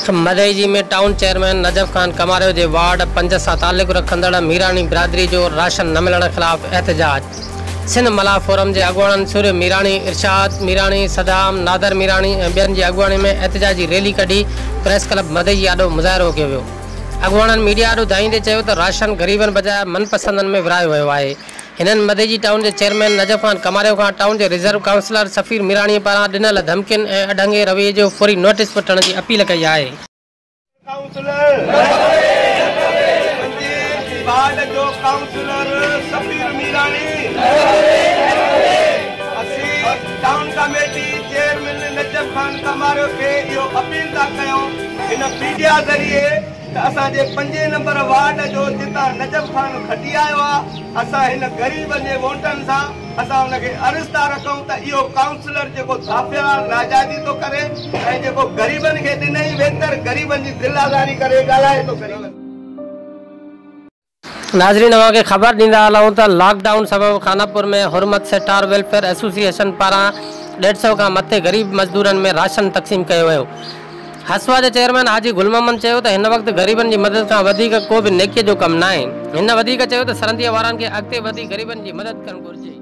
मदईजी में town chairman Najaf Khan कमारियो के वार्ड 5 सां ताल्लुक़ रखंदड़ मीरानी बिरादरी जो राशन न मिलण खिलाफ़ एहतजाज। सिंध मला फोरम के अगुवाणनि सूर्य मीरानी, इरशाद मीरानी, सदाम, नादर मीरानी ऐं ॿियनि जी अगुवाणी में एहतजाजी रैली कढी प्रेस क्लब मदईजी आॾो मुज़ाहिरो कयो वियो। अगुवाणनि मीडिया आॾो धाईंदे चयो त राशन ग़रीबनि बजाए मनपसंदनि में विरायो वियो आहे। हिननि मदईजी टाउन के चेयरमैन नजफ खान कमारियो खां टाउन के रिजर्व काउंसलर सफ़ीर मीरानी पारां ॾिनल धमकियुनि ऐं अडंगे रवैये जो फौरी नोटिस वठण की अपील कई आहे। Town committee chairman Najaf Khan कमारियो के यो अपील था कयूं इन मीडिया ज़रिए असांजे 5 नंबर वार्ड जो जिता नजफ खान खटी आयो आहे। असां हिन ग़रीबनि जे वोटनि सां असां उनखे अर्ज़ था रखूं त इहो काउंसलर जेको दाफ़िया नाजायज़ी थो करे ऐं जेको ग़रीबनि खे ॾिनई बहितर ग़रीबनि जी दिलाज़ारी करे ॻाल्हाए थो करे। नाज़रीन, अवांखे ख़बर ॾींदा हलूं त लॉकडाउन सबब खानापुर में हुरमत सेक्टार वेलफेयर एसोसिएशन पारां 150 खां मथे गरीब मजदूरनि में राशन तक़सीम कयो वियो। हसवा के चेयरमैन हाजी गुल मोहम्मद चयो त हिन वक़्तु ग़रीबनि जी मदद खां वधीक को बि नेकीअ जो कमु न आहे। हिन वधीक चयो त सरहदीअ वारनि खे अॻिते वधी ग़रीबनि जी मदद करणु घुरिजे।